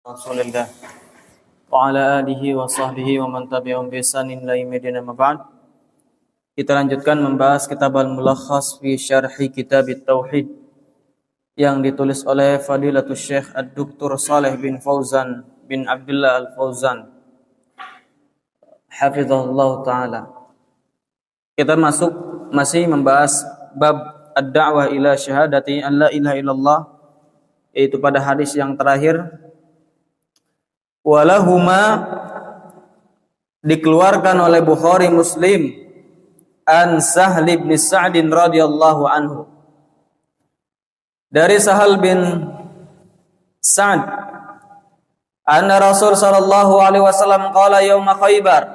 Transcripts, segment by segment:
Rasulillah wa ala alihi wa sahbihi wa man tabi'ahum bi ihsanin ila yaumil amma ba'd. Kita lanjutkan membahas kitab Al-Mulakhas fi Syarhi Kitab Tauhid yang ditulis oleh Fadilatul Syekh Ad-Doktor Shalih bin Fauzan bin Abdullah Al-Fauzan hafizahullah taala. Kita masih membahas bab ad-da'wah ila syahadati an la ilaha illallah, yaitu pada hadis yang terakhir. Walahuma dikeluarkan oleh Bukhari Muslim an Sahl bin Sa'd radhiyallahu anhu, dari Sahal bin Sa'd, anna Rasul sallallahu alaihi wasallam qala yauma Khaibar,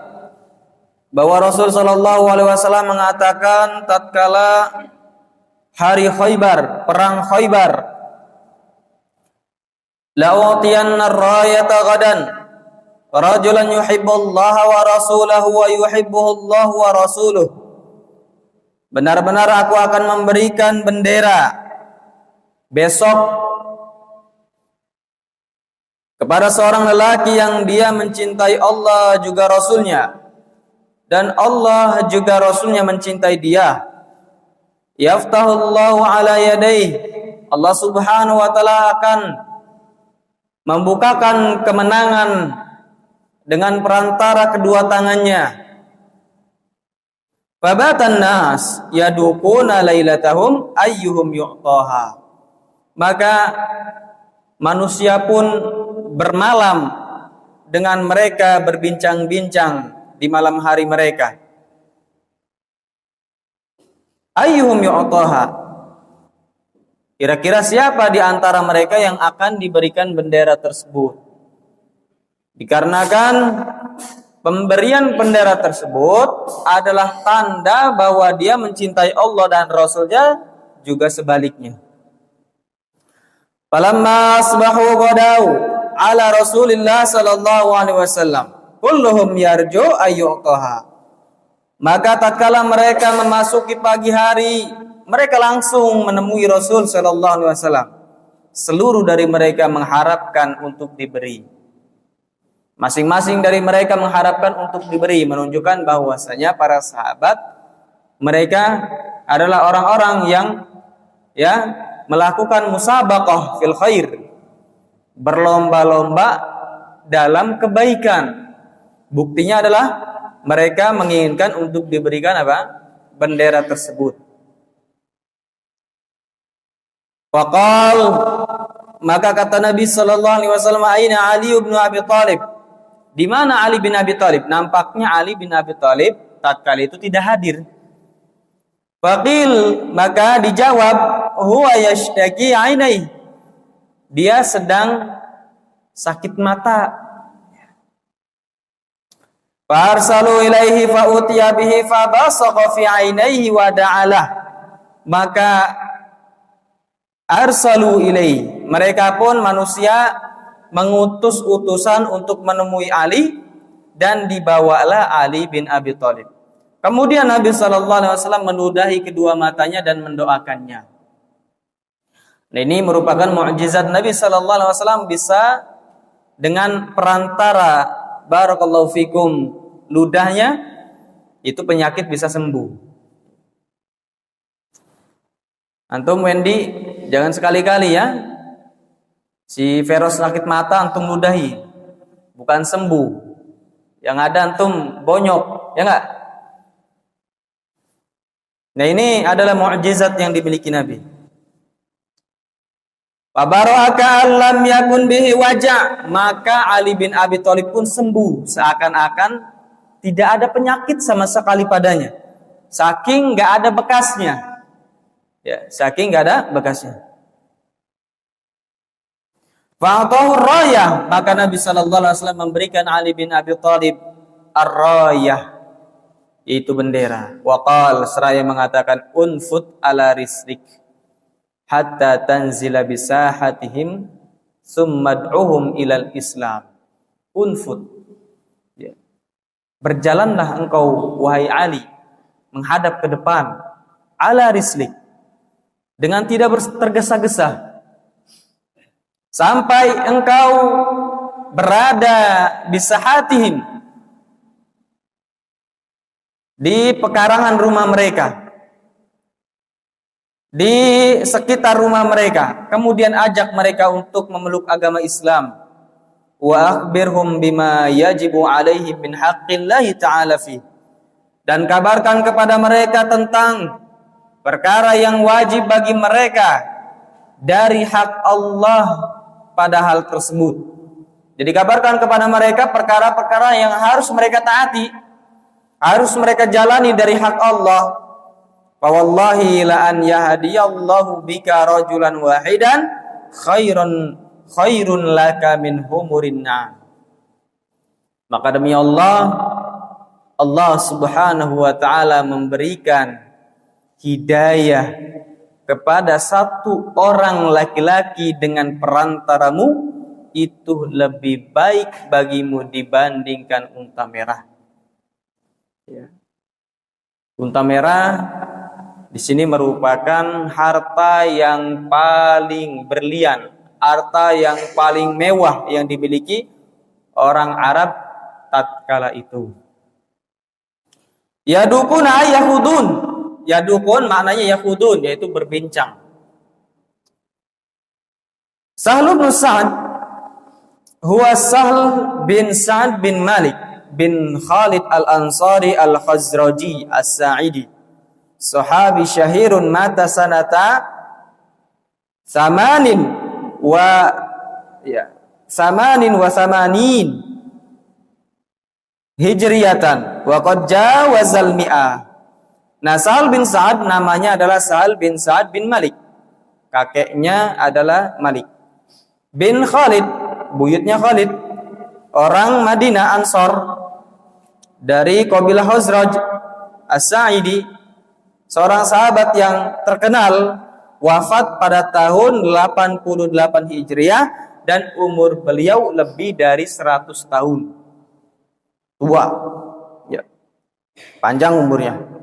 bahwa Rasul sallallahu alaihi wasallam mengatakan tatkala hari Khaibar, perang Khaibar, la'utiyanna ar-rayata ghadan rajulan yuhibbullaha wa rasulahu wa yuhibbuhullahu wa rasuluh. Benar-benar aku akan memberikan bendera besok kepada seorang lelaki yang dia mencintai Allah juga Rasulnya, dan Allah juga Rasulnya mencintai dia. Yaftahullahu ala yadayhi, Allah subhanahu wa ta'ala akan membukakan kemenangan dengan perantara kedua tangannya. Fabatan nas yadukuna lailatahum ayyuhum yu'taha, maka manusia pun bermalam dengan mereka berbincang-bincang di malam hari mereka. Ayyuhum yu'taha, kira-kira siapa di antara mereka yang akan diberikan bendera tersebut? Dikarenakan pemberian bendera tersebut adalah tanda bahwa dia mencintai Allah dan Rasulnya, juga sebaliknya. Falamma asbahu ghadau ala Rasulillah sallallahu alaihi wasallam kulluhum yarju ayyuqaha, maka tatkala mereka memasuki pagi hari, mereka langsung menemui Rasul sallallahu alaihi wasallam. Seluruh dari mereka mengharapkan untuk diberi. Masing-masing dari mereka mengharapkan untuk diberi, menunjukkan bahwasanya para sahabat mereka adalah orang-orang yang melakukan musabaqah fil khair, berlomba-lomba dalam kebaikan. Buktinya adalah mereka menginginkan untuk diberikan bendera tersebut. Waqal, maka kata Nabi sallallahu alaihi wasallam, aina Ali bin Abi Thalib? Di mana Ali bin Abi Thalib? Nampaknya Ali bin Abi Thalib tatkala itu tidak hadir. Faqil, maka dijawab, huwa yashtaki ainai, dia sedang sakit mata. Farsalu ilaihi fa utiya bihi fa basagha fi ainaihi wa da'alah, maka arsalu ilaihi, mereka pun manusia mengutus utusan untuk menemui Ali, dan dibawalah Ali bin Abi Thalib. Kemudian Nabi sallallahu alaihi wasallam menudahi kedua matanya dan mendoakannya. Nah, ini merupakan mukjizat Nabi sallallahu alaihi wasallam, bisa dengan perantara barakallahu fikum ludahnya itu penyakit bisa sembuh. Antum Wendy, jangan sekali-kali ya si Feros sakit mata antum ludahi, bukan sembuh. Yang ada antum bonyok, ya enggak? Nah, ini adalah mukjizat yang dimiliki Nabi. Fabaraka lam yakun bihi waja', maka Ali bin Abi Thalib pun sembuh, seakan-akan tidak ada penyakit sama sekali padanya, saking enggak ada bekasnya. Ya, saking enggak ada bekasnya. Fa'atahu rayah, maka Nabi sallallahu alaihi wasallam memberikan Ali bin Abi Thalib ar-rayah, yaitu bendera. Waqal, seraya mengatakan, unfut ala rislik hatta tanzila bisahatihim summad'uhum ilal Islam. Unfut, ya, berjalanlah engkau wahai Ali menghadap ke depan, ala rislik, dengan tidak tergesa-gesa, sampai engkau berada di sahatihim, di pekarangan rumah mereka, di sekitar rumah mereka, kemudian ajak mereka untuk memeluk agama Islam. Wa akhbirhum bima yajibu alaihim min haqqillahi ta'ala fi, dan kabarkan kepada mereka tentang perkara yang wajib bagi mereka dari hak Allah pada hal tersebut. Jadi kabarkan kepada mereka perkara-perkara yang harus mereka taati, harus mereka jalani dari hak Allah. Fa wallahi la an yahdiyallahu bika rajulan wahidan khairun laka min humurin na'am. Maka demi Allah, Allah Subhanahu wa taala memberikan hidayah kepada satu orang laki-laki dengan perantaramu, itu lebih baik bagimu dibandingkan unta merah. Ya. Unta merah di sini merupakan harta yang paling berlian, harta yang paling mewah yang dimiliki orang Arab tatkala itu. Yadukun yahudun. Yadukun maknanya yahudun, yaitu berbincang. Sahl bin Sa'd huwa Sahl bin Sa'd bin Malik bin Khalid al-Ansari al-Khazraji as-Sa'idi, sahabi syahirun mata sanata samanin wa samanin hijriyatan wa qad jawazal mi'ah. Nah, Sahl bin Sa'ad namanya adalah Sahl bin Sa'ad bin Malik. Kakeknya adalah Malik bin Khalid, buyutnya Khalid, orang Madinah Ansor dari kabilah Khazraj As-Sa'idi, seorang sahabat yang terkenal, wafat pada tahun 88 Hijriah dan umur beliau lebih dari 100 tahun. Tua. Ya. Panjang umurnya.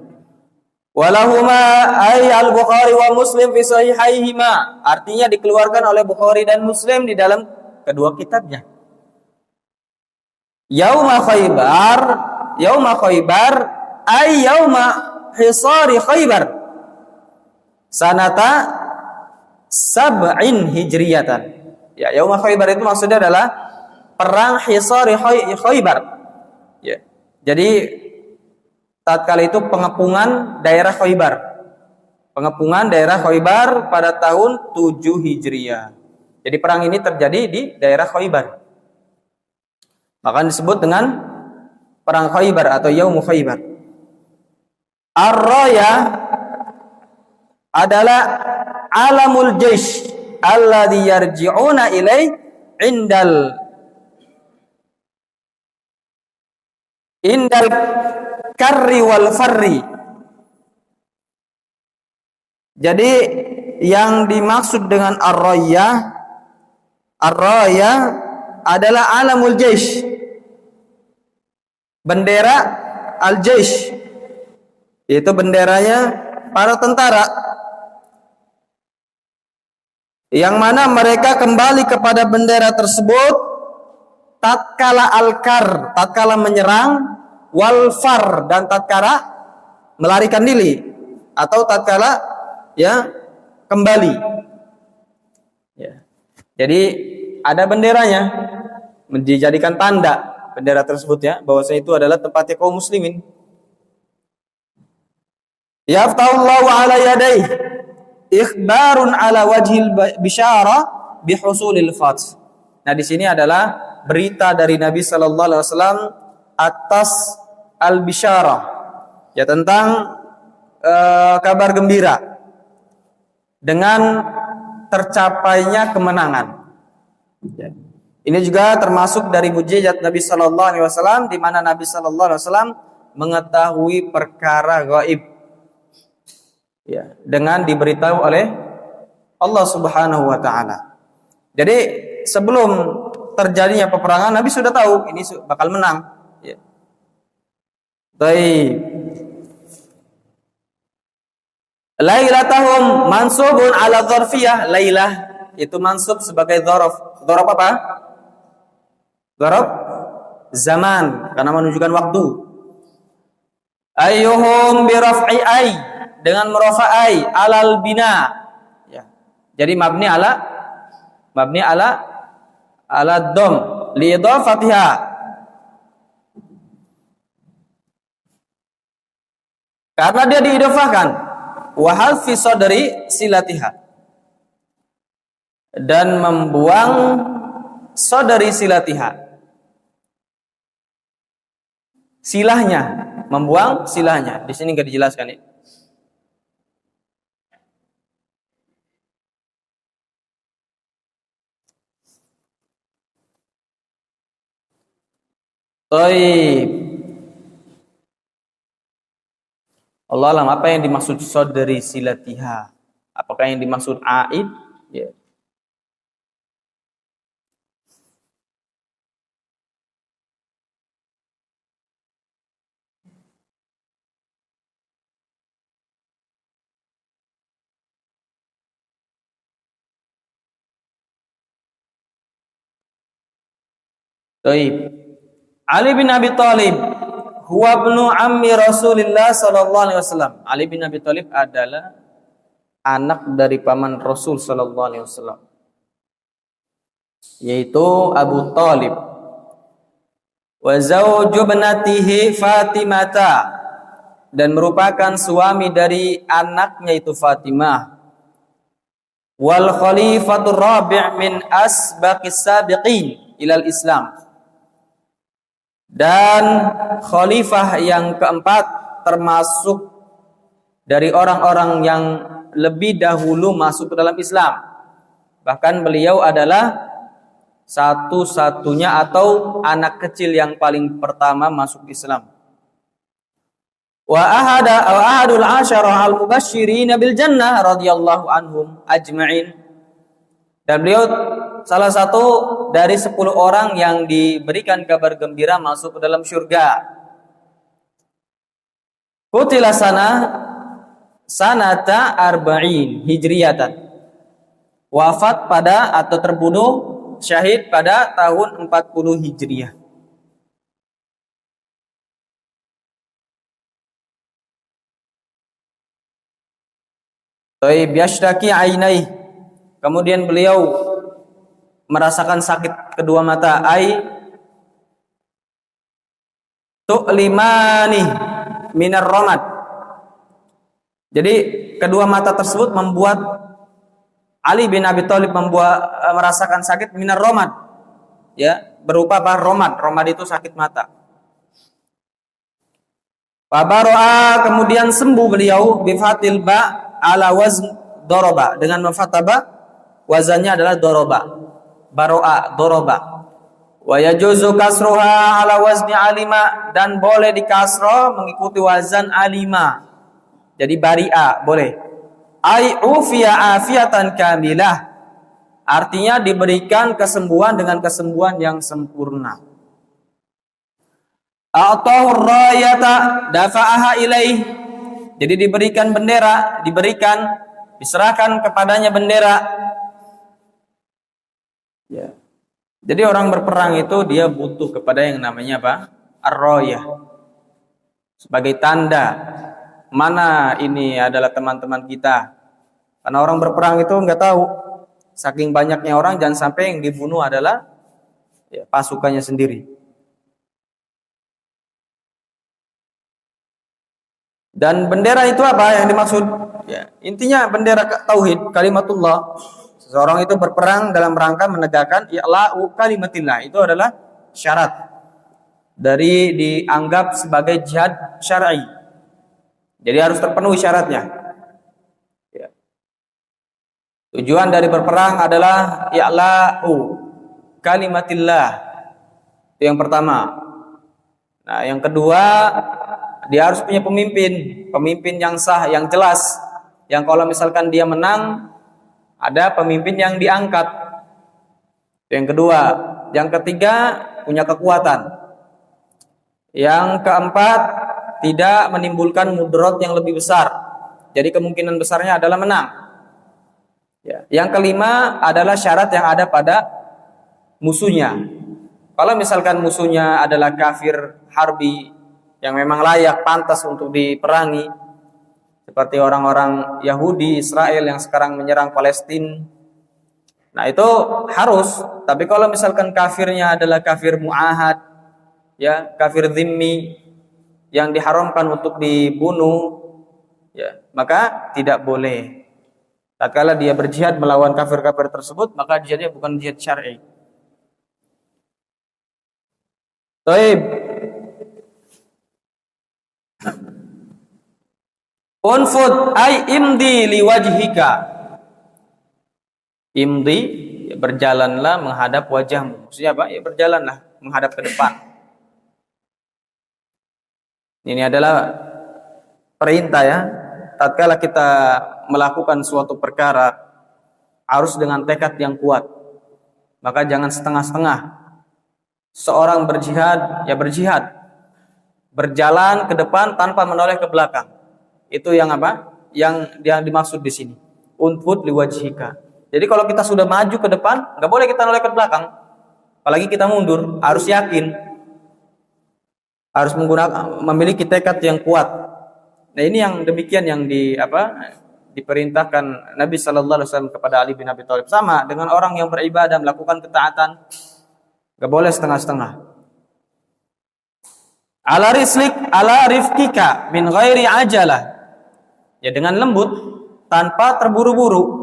Walahuma ay al-Bukhari wa Muslim fi sahihaihima. Artinya dikeluarkan oleh Bukhari dan Muslim di dalam kedua kitabnya. Yauma Khaybar ay yauma hisari Khaybar sanata sab'in hijriyatan. Ya, yauma Khaybar itu maksudnya adalah perang hisari Khaybar. Ya. Jadi tatkala itu pengepungan daerah Khaybar. Pengepungan daerah Khaybar pada tahun 7 Hijriah. Jadi perang ini terjadi di daerah Khaybar. Maka disebut dengan perang Khaybar atau Yaum Khaybar. Ar-Raya adalah alamul jaish alladhi yarji'una ilaih indal karri wal farri. Jadi yang dimaksud dengan ar-raya adalah alamul jaish, bendera al-jaish, yaitu benderanya para tentara, yang mana mereka kembali kepada bendera tersebut tatkala al-kar, tatkala menyerang, wal far, dan tatkala melarikan diri atau tatkala kembali. Ya. Jadi ada benderanya, dijadikan tanda bendera tersebut bahwasanya itu adalah tempatnya kaum muslimin. Yaftahullahu ala yadayhi ikhbarun ala wajhil bisyara bihusulil fath. Nah, di sini adalah berita dari Nabi sallallahu alaihi wasallam atas al-bisyarah, tentang kabar gembira dengan tercapainya kemenangan. Ini juga termasuk dari mukjizat Nabi sallallahu alaihi wasallam, di mana Nabi sallallahu alaihi wasallam mengetahui perkara gaib dengan diberitahu oleh Allah Subhanahu wa taala. Jadi sebelum terjadinya peperangan, Nabi sudah tahu ini bakal menang. Baik. Lailatahum mansubun ala dzarfiyah. Lailah itu mansub sebagai dzaraf. Dzaraf apa? Zarab zaman karena menunjukkan waktu. Ayyuhum bi raf'i ay, dengan merafa ay alal bina. Ya. Jadi mabni ala dom li idhafatiha. Karena dia diidhafahkan wa hadfi sadri silatiha, dan membuang sadri silatiha, silahnya, membuang silahnya. Di sini enggak dijelaskan ini. Baik. Allah alam, apa yang dimaksud sadri silatiha? Apakah yang dimaksud aid? Ya. Baik. Ali bin Abi Thalib huwa ibnu ammi Rasulillah sallallahu alaihi wasallam. Ali bin Abi Thalib adalah anak dari paman Rasul sallallahu alaihi wasallam, yaitu Abu Thalib. Wa zawju ibnatihi Fatimata, dan merupakan suami dari anaknya itu Fatimah. Wal khalifatur rabi' min asbaqis sabiqin ilal Islam, dan khalifah yang keempat termasuk dari orang-orang yang lebih dahulu masuk ke dalam Islam. Bahkan beliau adalah satu-satunya atau anak kecil yang paling pertama masuk Islam. Wa ahadul asyara al-mubasysyirin bil jannah radhiyallahu anhum ajma'in. Dan beliau salah satu dari 10 orang yang diberikan kabar gembira masuk ke dalam surga. Qutila sanata arba'in hijriyatan. Wafat pada atau terbunuh syahid pada tahun 40 Hijriah. Taib yashtaki ainai. Kemudian beliau merasakan sakit kedua mata. Ai tu'limani minar ramad. Jadi kedua mata tersebut membuat Ali bin Abi Thalib merasakan sakit minar ramad. Ya, berupa apa? Ramad. Ramad itu sakit mata. Fabaro'a, kemudian sembuh beliau bifatil ba ala wazn doroba, dengan memfataba wazannya adalah doroba, baro'a doroba. Wa yajuzu kasruha ala wazni alima, dan boleh dikasroh mengikuti wazan alima. Jadi bari'a boleh. Ai ufiya afiatan kamilah, artinya diberikan kesembuhan dengan kesembuhan yang sempurna. A'tahu rayata dafa'aha ilaih, jadi diberikan bendera, diserahkan kepadanya bendera. Ya. Jadi orang berperang itu dia butuh kepada yang namanya apa? Ar-rayah. Sebagai tanda mana ini adalah teman-teman kita. Karena orang berperang itu nggak tahu. Saking banyaknya orang, jangan sampai yang dibunuh adalah ya, pasukannya sendiri. Dan bendera itu apa yang dimaksud? Ya, intinya bendera tauhid, kalimatullah. Seseorang itu berperang dalam rangka menegakkan i'la'u kalimatillah. Itu adalah syarat dari dianggap sebagai jihad syar'i. Jadi harus terpenuhi syaratnya. Ya. Tujuan dari berperang adalah i'la'u kalimatillah. Itu yang pertama. Nah, yang kedua, dia harus punya pemimpin yang sah, yang jelas. Yang kalau misalkan dia menang, ada pemimpin yang diangkat. Yang kedua. Yang ketiga, punya kekuatan. Yang keempat, tidak menimbulkan mudarat yang lebih besar. Jadi kemungkinan besarnya adalah menang. Ya. Yang kelima adalah syarat yang ada pada musuhnya. Kalau misalkan musuhnya adalah kafir harbi yang memang layak pantas untuk diperangi, seperti orang-orang Yahudi Israel yang sekarang menyerang Palestina, nah itu harus. Tapi kalau misalkan kafirnya adalah kafir muahad, ya kafir zimmi yang diharamkan untuk dibunuh, ya maka tidak boleh. Tatkala dia berjihad melawan kafir-kafir tersebut, maka jihadnya bukan jihad syar'i. Taib. Unfud ay imdi liwajhika. Imdi, ya berjalanlah menghadap wajahmu. Maksudnya apa? Ya berjalanlah menghadap ke depan. Ini adalah perintah ya. Tatkala kita melakukan suatu perkara harus dengan tekad yang kuat. Maka jangan setengah-setengah. Seorang berjihad, ya berjihad. Berjalan ke depan tanpa menoleh ke belakang. Itu yang apa? Yang dimaksud di sini. Unfud liwajhika. Jadi kalau kita sudah maju ke depan, nggak boleh kita noleh ke belakang. Apalagi kita mundur, harus yakin. Harus memiliki tekad yang kuat. Nah ini yang demikian yang diperintahkan Nabi Sallallahu Alaihi Wasallam kepada Ali bin Abi Thalib. Sama dengan orang yang beribadah melakukan ketaatan, gak boleh setengah-setengah. Ala rislik ala rifkika min ghairi ajalah. Ya dengan lembut tanpa terburu-buru.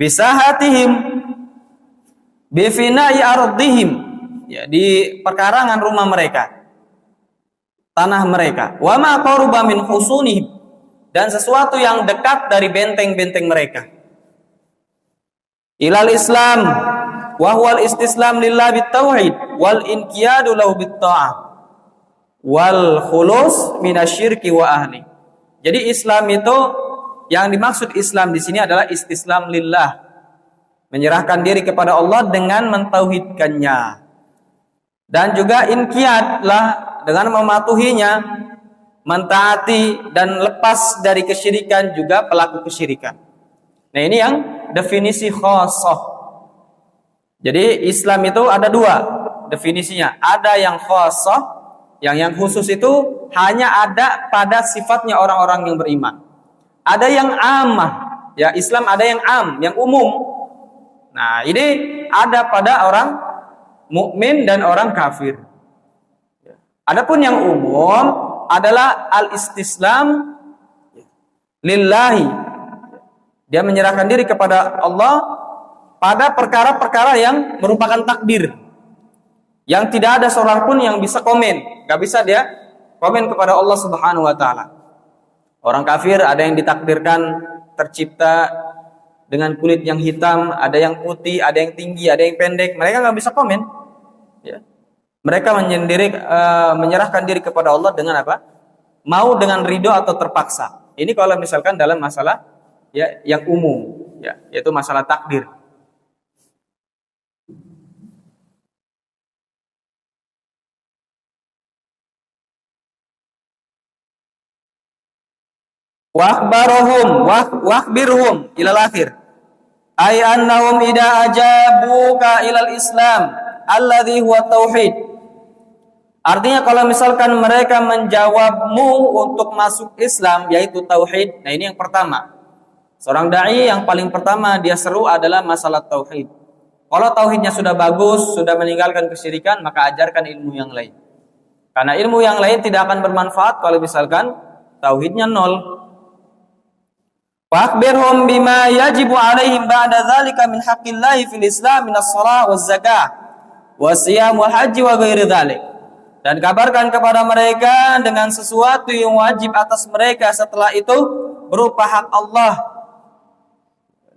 Bisahatihim bifina'i ardihim. Ya di perkarangan rumah mereka. Tanah mereka, wa ma qaruba min husunihim, dan sesuatu yang dekat dari benteng-benteng mereka. Ilal Islam wa huwal istislam lillah bitauhid wal inqiyadu lahu bitta'ah wal khulus minasyirki wa ahli. Jadi Islam itu yang dimaksud Islam di sini adalah istislam lillah, menyerahkan diri kepada Allah dengan mentauhidkannya, dan juga inqiyadlah dengan mematuhinya, mentaati dan lepas dari kesyirikan juga pelaku kesyirikan. Nah ini yang definisi khosoh. Jadi Islam itu ada dua definisinya. Ada yang khosoh, yang khusus itu hanya ada pada sifatnya orang-orang yang beriman. Ada yang ammah, ya Islam ada yang am, yang umum. Nah ini ada pada orang mukmin dan orang kafir. Adapun yang umum adalah al-istislam lillahi. Dia menyerahkan diri kepada Allah pada perkara-perkara yang merupakan takdir. Yang tidak ada seorang pun yang bisa komen. Gak bisa dia komen kepada Allah Subhanahu wa ta'ala. Orang kafir ada yang ditakdirkan tercipta dengan kulit yang hitam, ada yang putih, ada yang tinggi, ada yang pendek. Mereka gak bisa komen. Ya. Mereka menyerahkan diri kepada Allah dengan apa? Mau dengan ridho atau terpaksa. Ini kalau misalkan dalam masalah ya yang umum, ya, yaitu masalah takdir. Wahbirhum ilal akhir. Ay annahum idza ajabuka ilal Islam alladhi huwa tauhid. Artinya kalau misalkan mereka menjawabmu untuk masuk Islam, yaitu tauhid. Nah ini yang pertama. Seorang da'i yang paling pertama dia seru adalah masalah tauhid. Kalau tauhidnya sudah bagus, sudah meninggalkan kesyirikan, maka ajarkan ilmu yang lain. Karena ilmu yang lain tidak akan bermanfaat kalau misalkan tauhidnya nol. Fa'akhbirhum bima yajibu alaihim ba'da dzalika min haqqillahi fil Islam min as-shalah waz zakah wasiyam wal haji wa ghairi dzalik. Dan kabarkan kepada mereka dengan sesuatu yang wajib atas mereka setelah itu berupa hak Allah.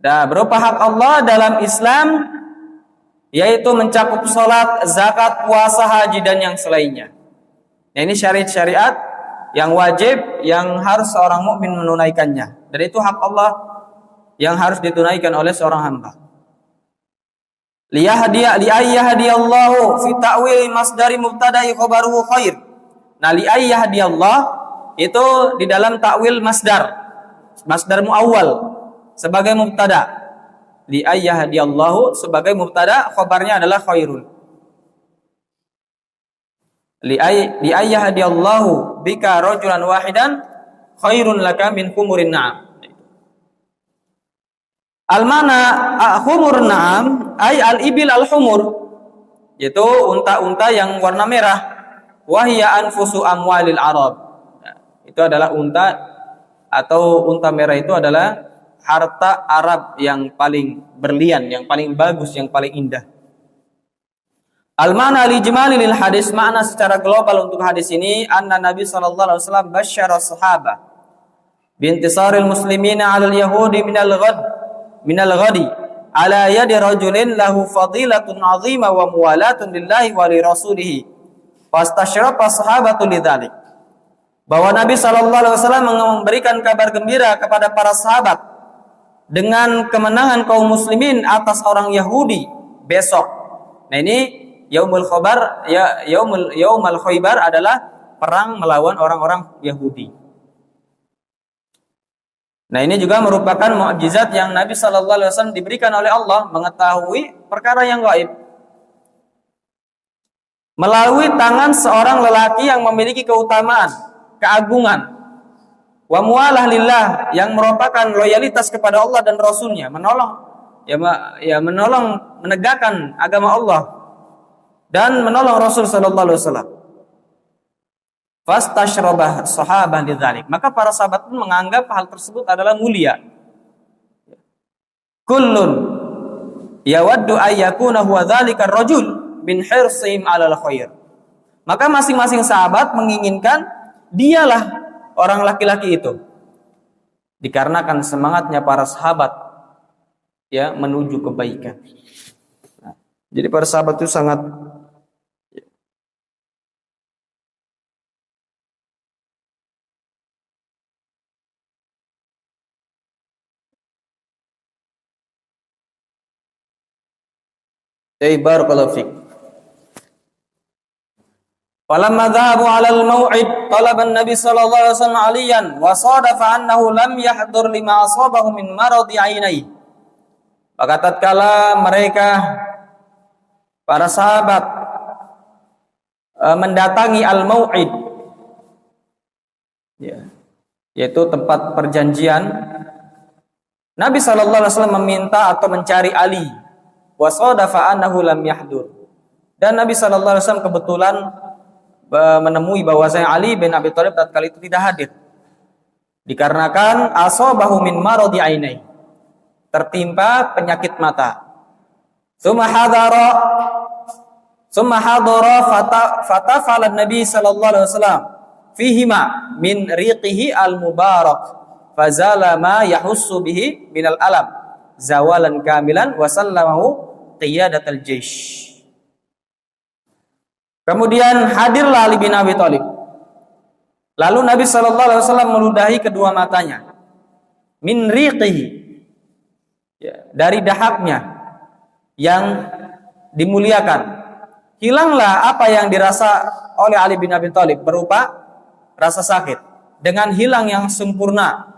Dan berupa hak Allah dalam Islam, yaitu mencakup sholat, zakat, puasa, haji, dan yang selainnya. Nah, ini syariat-syariat yang wajib, yang harus seorang mukmin menunaikannya. Dan itu hak Allah yang harus ditunaikan oleh seorang hamba. Liyahdiyallahu fi ta'wil masdari mubtada'i khabaruhu khair. Nah, liyahdiyallah itu di dalam ta'wil masdar muawwal sebagai mubtada. Liyahdiyallahu sebagai mubtada, khabarnya adalah khairun. li ayyahdiyallahu bika rajulan wahidan khairun laka min humurin na'am. Al-mana humur na'am ay al-ibil al-humur, yaitu unta-unta yang warna merah. Wahya anfusu amwalil Arab. Itu adalah unta, atau unta merah itu adalah harta Arab yang paling berlian, yang paling bagus, yang paling indah. Al-mana al-ijmali lil hadis, makna secara global untuk hadis ini, anna Nabi sallallahu alaihi wasallam basyara sahabah bintisaril muslimina 'alal yahudi minal ghadi ala yadi rajulin lahu fadilatun 'azimah wa muwalatun lillahi wa li rasulih. Fastashrafa sahabatu lidzalik. Bahwa Nabi sallallahu alaihi wasallam memberikan kabar gembira kepada para sahabat dengan kemenangan kaum muslimin atas orang Yahudi besok. Nah, ini Yaumul Khaybar, Yaumul Khaybar adalah perang melawan orang-orang Yahudi. Nah, ini juga merupakan mukjizat yang Nabi sallallahu alaihi wasallam diberikan oleh Allah, mengetahui perkara yang gaib melalui tangan seorang lelaki yang memiliki keutamaan, keagungan, wa muwalah lillah, yang merupakan loyalitas kepada Allah dan Rasulnya, menolong menegakkan agama Allah dan menolong Rasul sallallahu alaihi wasallam. Fastashrabah sahabah lidzalik. Maka para sahabat pun menganggap hal tersebut adalah mulia. Kullun yawaddu ayyakuna huwa dzalika ar-rajul bin hirsihim 'alal khair. Maka masing-masing sahabat menginginkan dialah orang laki-laki itu. Dikarenakan semangatnya para sahabat menuju kebaikan. Nah, jadi para sahabat itu sangat barakallahu fiik. Falamma dhahabu 'ala al-maw'id talaba an-nabi sallallahu alaihi wasallam 'aliyan wa sadafa annahu lam yahdur lima asabahu min maradi 'ainai. Maka tatkala mereka para sahabat mendatangi al-maw'id, yaitu tempat perjanjian, Nabi sallallahu alaihi wasallam meminta atau mencari Ali, wa sadafa annahu lam yahdur. Dan Nabi sallallahu alaihi wasallam kebetulan menemui bahwasanya Ali bin Abi Thalib tatkala itu tidak hadir. Dikarenakan asabahu min maradi ainai, tertimpa penyakit mata. Summa hadara fatafala Nabi sallallahu alaihi wasallam fihima min riqihi al-mubarak fazala ma yahussu bihi minal alam zawalan kamilan wa sallamahu qiyadatal jaish. Kemudian hadirlah Ali bin Abi Thalib. Lalu Nabi sallallahu alaihi wasallam meludahi kedua matanya. Min riqihi, dari dahaknya yang dimuliakan. Hilanglah apa yang dirasa oleh Ali bin Abi Thalib berupa rasa sakit dengan hilang yang sempurna.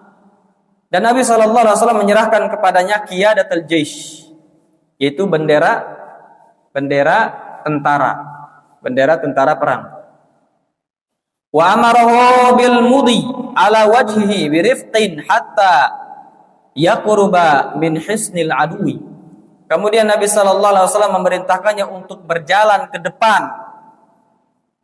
Dan Nabi sallallahu alaihi wasallam menyerahkan kepadanya qiyadatul jaish, yaitu bendera tentara perang. Wa amarahu bil mudi ala wajhihi bi rifqin hatta yaqruba min hisnil adui. Kemudian Nabi sallallahu alaihi wasallam memerintahkannya untuk berjalan ke depan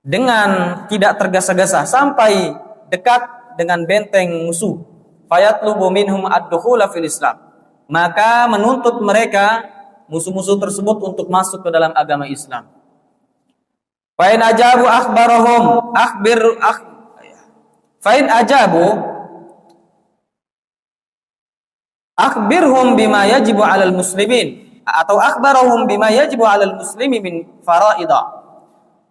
dengan tidak tergesa-gesa sampai dekat dengan benteng musuh. Fayatlubu minhum ad-dukhula fil Islam. Maka menuntut mereka musuh-musuh tersebut untuk masuk ke dalam agama Islam. Fa'in ajabu akhbarahum fa'in ajabu akhbirhum bima yajibu 'alal muslimin, atau akhbarahum bima yajibu 'alal muslimi min faraidah.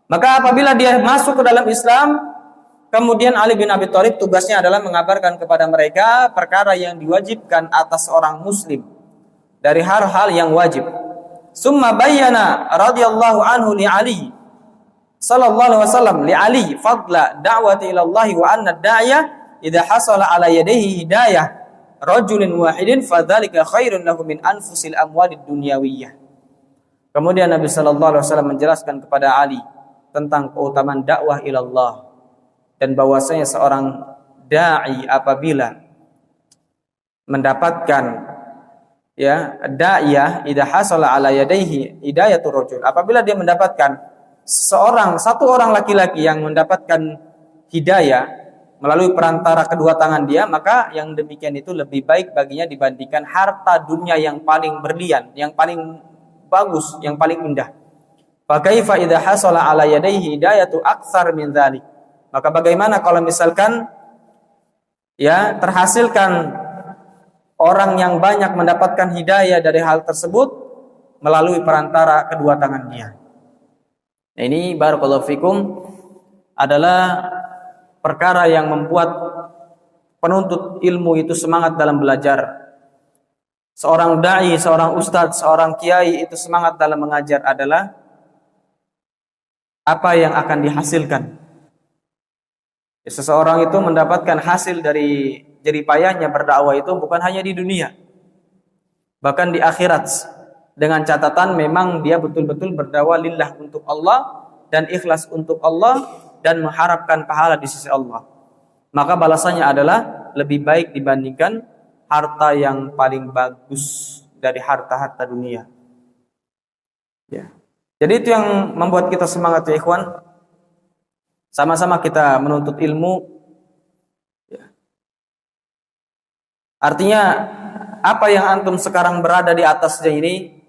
Maka apabila dia masuk ke dalam Islam, kemudian Ali bin Abi Thalib tugasnya adalah mengabarkan kepada mereka perkara yang diwajibkan atas orang muslim dari hal-hal yang wajib. Summa bayyana radhiyallahu anhu li Ali sallallahu alaihi wasallam li Ali fadla da'wati ila Allah wa anna ad-da'iya idza hasala ala yadayhi hidayah rajulin wahidin fadzalika khairun lahu min anfusil amwalid dunyawiyah. Kemudian Nabi sallallahu alaihi wasallam menjelaskan kepada Ali tentang keutamaan dakwah ilallah, dan bahwasanya seorang dai apabila mendapatkan da'iyah idza hasala ala yadayhi hidayatur rajul, apabila dia mendapatkan satu orang laki-laki yang mendapatkan hidayah melalui perantara kedua tangan dia, maka yang demikian itu lebih baik baginya dibandingkan harta dunia yang paling berlian, yang paling bagus, yang paling indah. Fa kaifa idza hasala ala yadayhi hidayatu aktsar min dzalik, maka bagaimana kalau misalkan terhasilkan orang yang banyak mendapatkan hidayah dari hal tersebut melalui perantara kedua tangan dia. Nah, ini barakallahu fikum adalah perkara yang membuat penuntut ilmu itu semangat dalam belajar. Seorang dai, seorang ustadz, seorang kiai itu semangat dalam mengajar adalah apa yang akan dihasilkan. Seseorang itu mendapatkan hasil dari jeripayahnya berdakwah itu bukan hanya di dunia, bahkan di akhirat, dengan catatan memang dia betul-betul berdakwah lillah, untuk Allah, dan ikhlas untuk Allah, dan mengharapkan pahala di sisi Allah. Maka balasannya adalah lebih baik dibandingkan harta yang paling bagus dari harta-harta dunia. Jadi itu yang membuat kita semangat ya ikhwan. Sama-sama kita menuntut ilmu. Artinya apa yang antum sekarang berada di atasnya ini,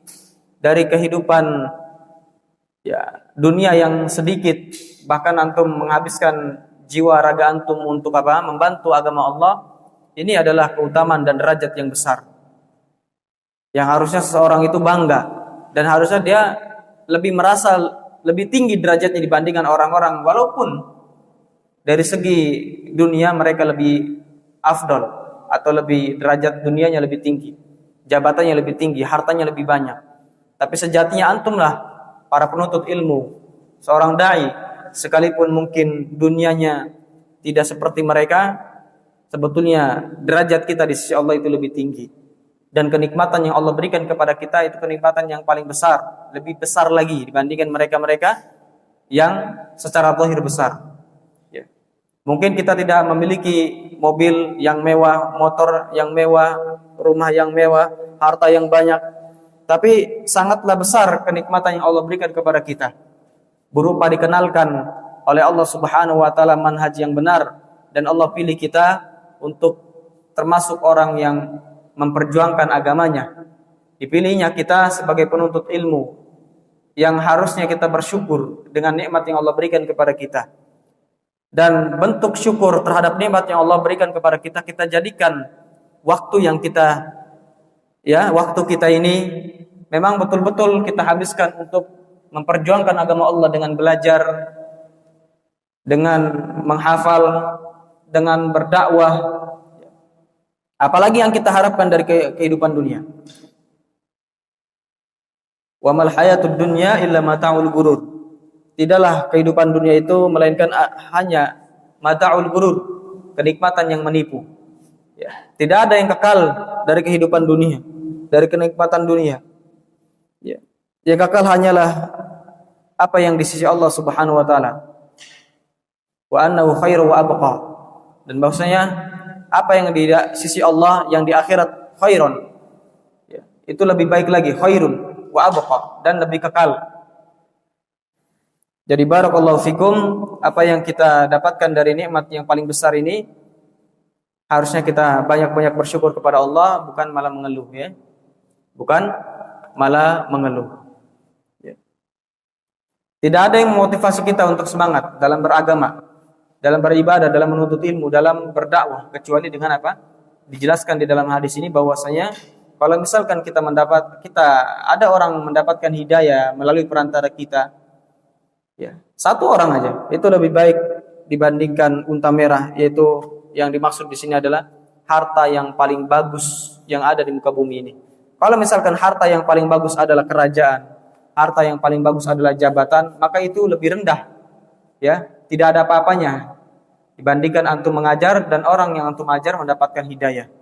dari kehidupan dunia yang sedikit, bahkan antum menghabiskan jiwa raga antum untuk membantu agama Allah, ini adalah keutamaan dan derajat yang besar yang harusnya seseorang itu bangga, dan harusnya dia merasa lebih tinggi derajatnya dibandingkan orang-orang, walaupun dari segi dunia mereka lebih afdol, atau lebih derajat dunianya lebih tinggi, jabatannya lebih tinggi, hartanya lebih banyak. Tapi sejatinya antumlah para penuntut ilmu, seorang dai, sekalipun mungkin dunianya tidak seperti mereka, sebetulnya derajat kita di sisi Allah itu lebih tinggi, dan kenikmatan yang Allah berikan kepada kita itu kenikmatan yang paling besar, lebih besar lagi dibandingkan mereka-mereka yang secara zahir besar. Mungkin kita tidak memiliki mobil yang mewah, motor yang mewah, rumah yang mewah, harta yang banyak, tapi sangatlah besar kenikmatan yang Allah berikan kepada kita, berupa dikenalkan oleh Allah Subhanahu wa taala manhaj yang benar, dan Allah pilih kita untuk termasuk orang yang memperjuangkan agamanya. Dipilihnya kita sebagai penuntut ilmu yang harusnya kita bersyukur dengan nikmat yang Allah berikan kepada kita. Dan bentuk syukur terhadap nikmat yang Allah berikan kepada kita, kita jadikan waktu yang waktu kita ini memang betul-betul kita habiskan untuk memperjuangkan agama Allah, dengan belajar, dengan menghafal, dengan berdakwah. Apalagi yang kita harapkan dari kehidupan dunia. Wa mal hayatud dunya illa mata'ul ghurur. Tidaklah kehidupan dunia itu melainkan hanya mata'ul ghurur, kenikmatan yang menipu. Tidak ada yang kekal dari kehidupan dunia, dari kenikmatan dunia. Yang kekal hanyalah apa yang di sisi Allah Subhanahu wa taala. Wa annahu khairu wa abqa. Dan bahwasanya apa yang di sisi Allah yang di akhirat khairun, itu lebih baik lagi, khairun wa abqa, dan lebih kekal. Jadi barakallahu fikum, apa yang kita dapatkan dari nikmat yang paling besar ini, harusnya kita banyak-banyak bersyukur kepada Allah, bukan malah mengeluh Bukan malah mengeluh. Tidak ada yang memotivasi kita untuk semangat dalam beragama, dalam beribadah, dalam menuntut ilmu, dalam berdakwah, kecuali dengan apa? Dijelaskan di dalam hadis ini bahwasanya kalau misalkan ada orang mendapatkan hidayah melalui perantara kita, satu orang aja, itu lebih baik dibandingkan unta merah, yaitu yang dimaksud di sini adalah harta yang paling bagus yang ada di muka bumi ini. Kalau misalkan harta yang paling bagus adalah kerajaan, harta yang paling bagus adalah jabatan, maka itu lebih rendah, tidak ada apa-apanya dibandingkan antum mengajar dan orang yang antum ajar mendapatkan hidayah.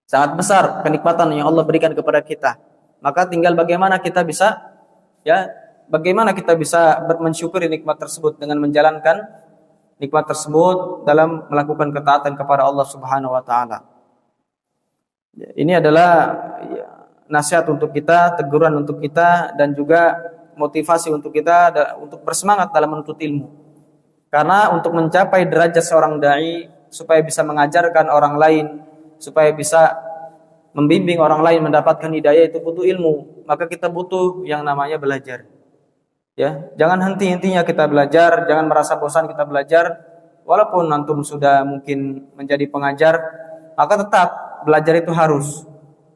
Sangat besar kenikmatan yang Allah berikan kepada kita. Maka tinggal bagaimana kita bisa bagaimana kita bisa mensyukuri nikmat tersebut dengan menjalankan nikmat tersebut dalam melakukan ketaatan kepada Allah Subhanahu wa taala. Ini adalah nasihat untuk kita, teguran untuk kita, dan juga motivasi untuk kita untuk bersemangat dalam menuntut ilmu. Karena untuk mencapai derajat seorang dai, supaya bisa mengajarkan orang lain, supaya bisa membimbing orang lain mendapatkan hidayah, itu butuh ilmu. Maka kita butuh yang namanya belajar. Ya, jangan henti-hentinya kita belajar, jangan merasa bosan kita belajar. Walaupun antum sudah mungkin menjadi pengajar, maka tetap belajar itu harus.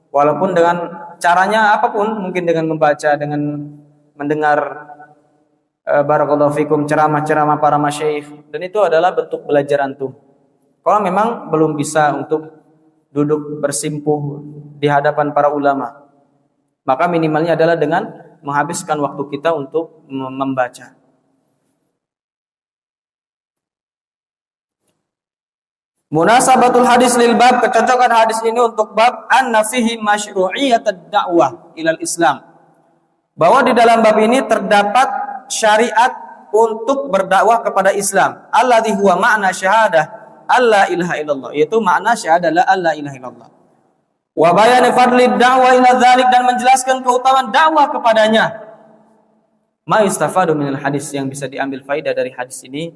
Walaupun dengan caranya apapun, mungkin dengan membaca, dengan mendengar barakallahu fikum ceramah-ceramah para masyayikh, dan itu adalah bentuk belajar antum. Kalau memang belum bisa untuk duduk bersimpuh di hadapan para ulama, maka minimalnya adalah dengan menghabiskan waktu kita untuk membaca. Munasabatul hadis lil bab, kecocokan hadis ini untuk bab anna fihi masyru'iyyatad da'wah ilal Islam. Bahwa di dalam bab ini terdapat syariat untuk berdakwah kepada Islam. Alladzi huwa ma'na syahadah alla ilaha illallah, yaitu makna syahadah la ilaha illallah. Wa bayani fadli da'wah ila dzalik, dan menjelaskan keutamaan dakwah kepadanya. Ma yustafadu minal hadis, yang bisa diambil faedah dari hadis ini.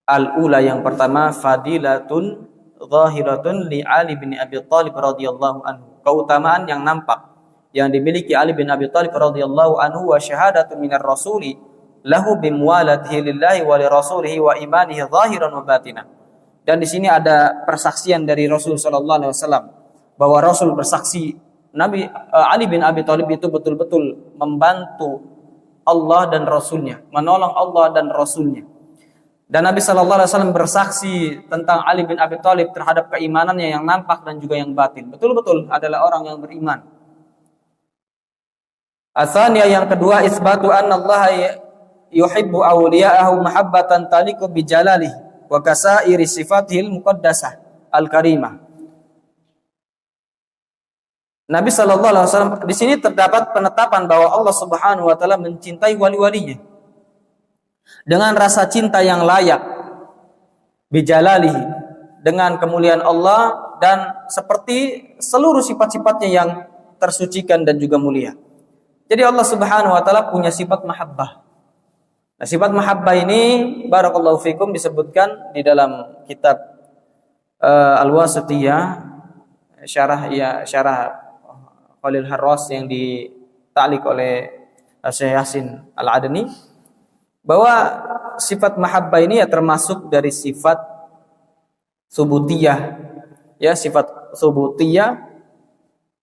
Al-ula, yang pertama, fadilatun zahiratun li Ali bin Abi Thalib radhiyallahu anhu. Keutamaan yang nampak yang dimiliki Ali bin Abi Thalib radhiyallahu anhu, wa syahadatun minar rasuli lahu bimwalatihi lillahi wa li rasulihi wa imanihi zahiran wa batinan. Dan di sini ada persaksian dari Rasul sallallahu alaihi wasallam, bahwa Rasul bersaksi Nabi Ali bin Abi Thalib itu betul-betul membantu Allah dan Rasulnya, menolong Allah dan Rasulnya. Dan Nabi sallallahu alaihi wasallam bersaksi tentang Ali bin Abi Thalib terhadap keimanannya yang nampak dan juga yang batin. Betul-betul adalah orang yang beriman. Atsaniyah, yang kedua, isbatu anna Allah yuhibbu awliya'ahu mahabbatan taliqu bi jalalihi wa kasairi sifatihil muqaddasah al-karimah. Nabi sallallahu alaihi wasallam, di sini terdapat penetapan bahwa Allah Subhanahu wa taala mencintai wali-walinya dengan rasa cinta yang layak, bijalalihi, dengan kemuliaan Allah dan seperti seluruh sifat-sifatnya yang tersucikan dan juga mulia. Jadi Allah Subhanahu wa taala punya sifat mahabbah. Nah, sifat mahabbah ini barakallahu fikum disebutkan di dalam kitab Al-Wasithiyah, syarah Khalil Harras yang ditaklik oleh Syekh Yasin Al-Adani, bahwa sifat mahabbah ini ya termasuk dari sifat subutiyah, ya, sifat subutiyah,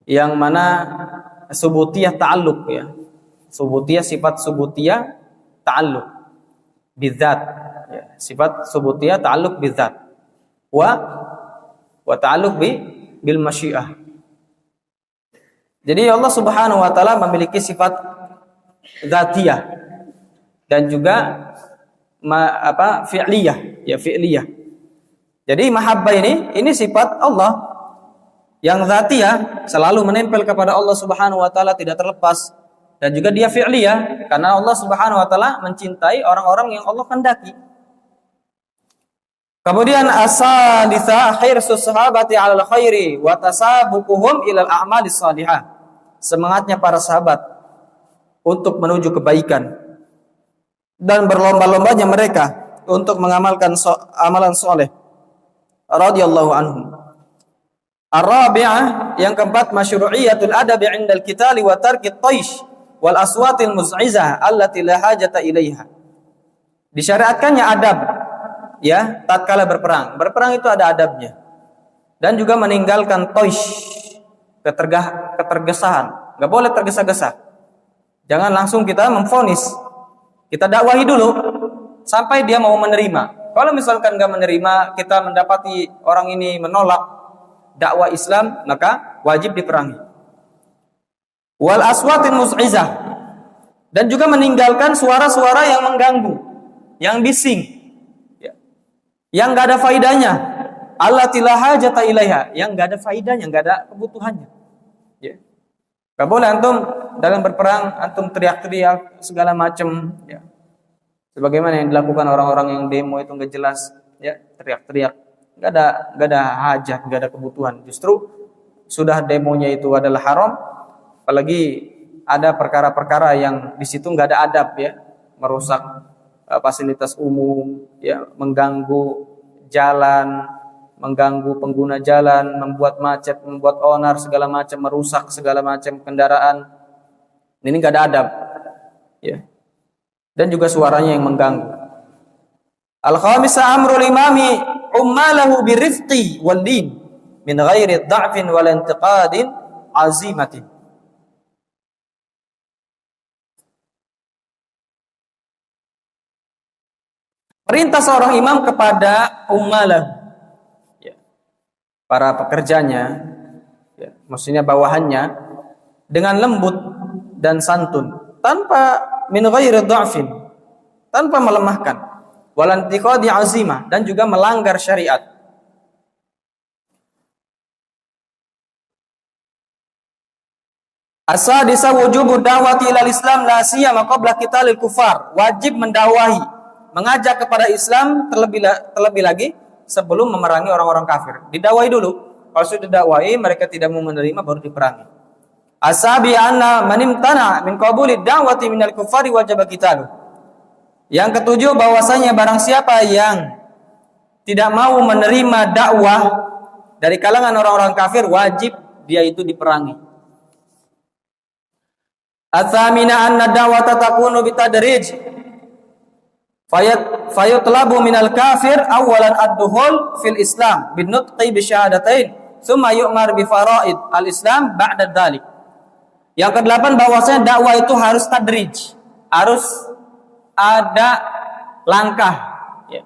yang mana subutiyah ta'alluq, ya, subutiyah, sifat subutiyah ta'alluq bidzat, ya, sifat subutiyah ta'alluq bidzat wa ta'alluq bil masyiah. Jadi Allah Subhanahu wa taala memiliki sifat dzatiyah dan juga fi'liyah, ya, fi'liyah. Jadi mahabbah ini sifat Allah yang dzatiyah, selalu menempel kepada Allah Subhanahu wa taala, tidak terlepas, dan juga dia fi'liyah karena Allah Subhanahu wa taala mencintai orang-orang yang Allah kehendaki. Kemudian as-salitsah hirsus sahabati 'alal khairi wa tasabuquhum ilal a'malis salihah. Semangatnya para sahabat untuk menuju kebaikan dan berlomba-lombanya mereka untuk mengamalkan amalan soleh radhiyallahu anhum. Ar-rabi'ah, yang keempat, masyru'iyatul adabi 'indal qitali wa tarkit taish wal aswatil muz'izah allati la hajata ilaiha. Disyariatkannya adab, ya, tatkala berperang. Berperang itu ada adabnya. Dan juga meninggalkan taish, ketergesahan. Enggak boleh tergesa-gesa. Jangan langsung kita memvonis. Kita dakwahi dulu sampai dia mau menerima. Kalau misalkan enggak menerima, kita mendapati orang ini menolak dakwah Islam, maka wajib diperangi. Wal aswatin muz'izah, dan juga meninggalkan suara-suara yang mengganggu, yang bising, ya, yang enggak ada faidahnya. Allati la hajata ilaiha, yang enggak ada faidahnya, enggak ada kebutuhannya. Ya. Enggak boleh antum dalam berperang antum teriak-teriak segala macam, ya. Sebagaimana yang dilakukan orang-orang yang demo itu nggak jelas, ya, teriak-teriak. Nggak ada hajat, nggak ada kebutuhan. Justru sudah demonya itu adalah haram, apalagi ada perkara-perkara yang di situ nggak ada adab, ya, merusak fasilitas umum, ya, mengganggu jalan, mengganggu pengguna jalan, membuat macet, membuat onar segala macam, merusak segala macam kendaraan. Ini nggak ada adab, ya. Dan juga suaranya yang mengganggu. Al-khamisah amrul imami ummalahu birifqi wal din min ghairi dha'fin wal intiqadin azimatin. Perintah seorang imam kepada ummalah, ya, para pekerjanya, ya, maksudnya bawahannya, dengan lembut dan santun, tanpa min ghairi dha'fin, tanpa melemahkan, wal intiqadi azimah, dan juga melanggar syariat. Asadisa wujubu da'wati ilal Islam la siyama qabla qitalil kufar. Wajib mendakwahi, mengajak kepada Islam terlebih lagi sebelum memerangi orang-orang kafir. Didakwahi dulu. Kalau sudah didakwahi mereka tidak mau menerima baru diperangi. Asabi anna man imtana min qabuli da'wati minal kufari wajib qitalu. Yang ketujuh, bahwasanya barang siapa yang tidak mau menerima dakwah dari kalangan orang-orang kafir, wajib dia itu diperangi. Atsamina anna da'wata takunu bitadrij fayutlabu minal kafir awalan ad-dukhul fil Islam bin nutqi bi syahadatain thumma yu'mar bi faraid al-Islam ba'da dzalik. Yang kedelapan, bahwasanya dakwah itu harus tadrij, harus ada langkah, ya.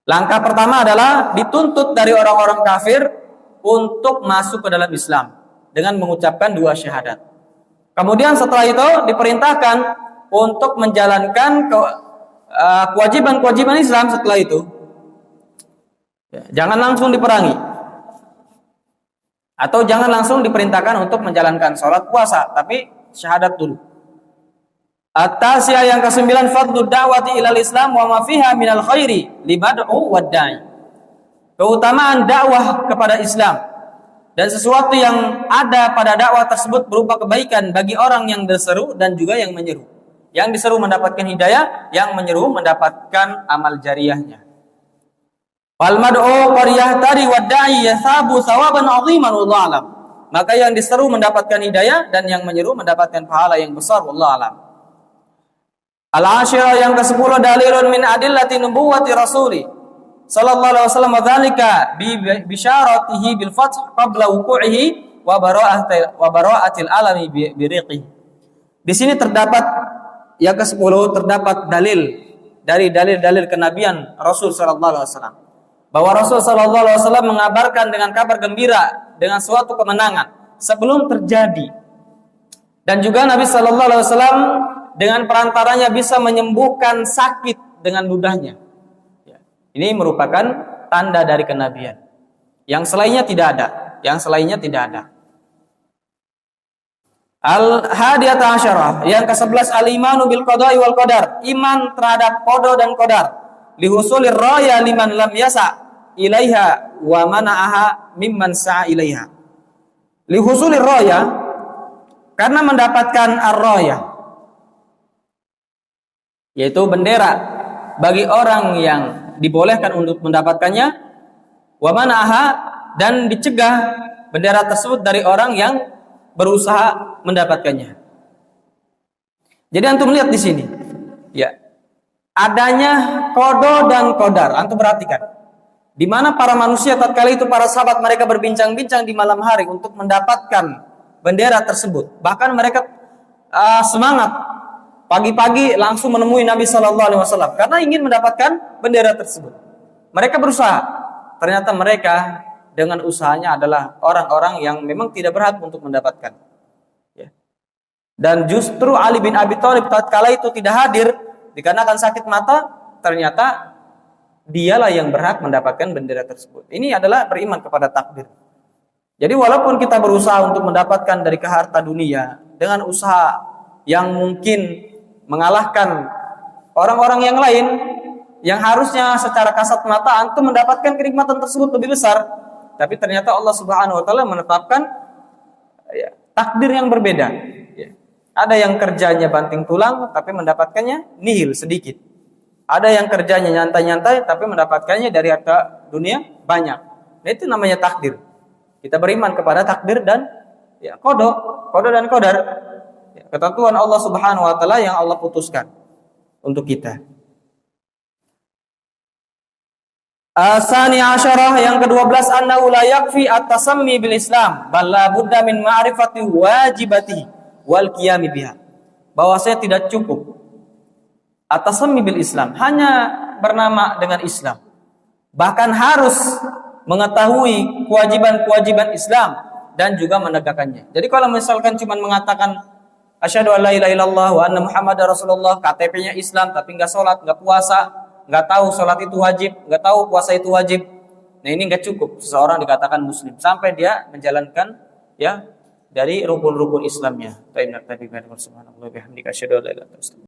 Langkah pertama adalah dituntut dari orang-orang kafir untuk masuk ke dalam Islam dengan mengucapkan 2 syahadat. Kemudian setelah itu diperintahkan untuk menjalankan kewajiban-kewajiban Islam setelah itu. Ya, jangan langsung diperangi. Atau jangan langsung diperintahkan untuk menjalankan sholat puasa, tapi syahadat dulu. At-tasiyah yang ke-9, fadlu da'wati ilal Islam wa ma fiha minal khairi limad'u wad-da'i. Keutamaan dakwah kepada Islam dan sesuatu yang ada pada dakwah tersebut berupa kebaikan bagi orang yang diseru dan juga yang menyeru. Yang diseru mendapatkan hidayah, yang menyeru mendapatkan amal jariyahnya. Wal mad'u qariyah tari wad-da'i yasabu thawaban 'aziman wallahu alam. Maka yang diseru mendapatkan hidayah dan yang menyeru mendapatkan pahala yang besar, wallahu alam. Al-ashirah yang ke-10, dalilun min adillati nubuwwati rasuli sallallahu alaihi wasallam wa dzalika bi bisyaratihi bil fath qabla wuqu'ihi wa bara'atil alami bi riqi. Di sini terdapat yang ke-10, terdapat dalil dari dalil-dalil kenabian Rasul sallallahu alaihi wasallam, bahwa Rasul sallallahu alaihi wasallam mengabarkan dengan kabar gembira dengan suatu kemenangan sebelum terjadi. Dan juga Nabi sallallahu alaihi wasallam dengan perantaranya bisa menyembuhkan sakit dengan mudahnya. Ya. Ini merupakan tanda dari kenabian. Yang selainnya tidak ada. Yang selainnya tidak ada. Al-hadiyata asyarah. Yang ke-11, al-imanu bil qada'i wal qadar. Iman terhadap qada dan qadar. Lihusulir raya liman lam yasa ilaiha wa mana'aha mimman sa'a ilaiha. Lihusulir raya, karena mendapatkan ar-raya, yaitu bendera bagi orang yang dibolehkan untuk mendapatkannya, wa mana'aha, dan dicegah bendera tersebut dari orang yang berusaha mendapatkannya. Jadi antum lihat di sini, ya, adanya qada dan qadar. Antum perhatikan, di mana para manusia tatkala itu para sahabat mereka berbincang-bincang di malam hari untuk mendapatkan bendera tersebut. Bahkan mereka semangat pagi-pagi langsung menemui Nabi Shallallahu Alaihi Wasallam karena ingin mendapatkan bendera tersebut. Mereka berusaha. Ternyata mereka dengan usahanya adalah orang-orang yang memang tidak berhak untuk mendapatkan. Ya. Dan justru Ali bin Abi Thalib tatkala itu tidak hadir dikarenakan sakit mata, ternyata dialah yang berhak mendapatkan bendera tersebut. Ini adalah beriman kepada takdir. Jadi walaupun kita berusaha untuk mendapatkan dari harta dunia, dengan usaha yang mungkin mengalahkan orang-orang yang lain, yang harusnya secara kasat mata antum mendapatkan kenikmatan tersebut lebih besar, tapi ternyata Allah Subhanahu wa taala menetapkan takdir yang berbeda. Ada yang kerjanya banting tulang tapi mendapatkannya nihil sedikit. Ada yang kerjanya nyantai-nyantai tapi mendapatkannya dari harta dunia banyak. Nah, itu namanya takdir. Kita beriman kepada takdir dan qada dan qadar. Ketentuan Allah Subhanahu wa taala yang Allah putuskan untuk kita. Asani asyarah yang ke-12, annahu la yakfi at-tasammi bil Islam bal la budda min ma'rifati wajibatihi wal qiyami biha. Bahwasanya tidak cukup at-tasammi bil Islam, hanya bernama dengan Islam. Bahkan harus mengetahui kewajiban-kewajiban Islam dan juga menegakkannya. Jadi kalau misalkan cuma mengatakan asyhadu an la ilaha illallah wa anna muhammadar rasulullah, KTP-nya Islam tapi enggak salat, enggak puasa, enggak tahu salat itu wajib, enggak tahu puasa itu wajib. Nah, ini enggak cukup seseorang dikatakan muslim sampai dia menjalankan dari rukun-rukun Islamnya. Subhanallah bihamdika asyhadu an la ilaha illallah.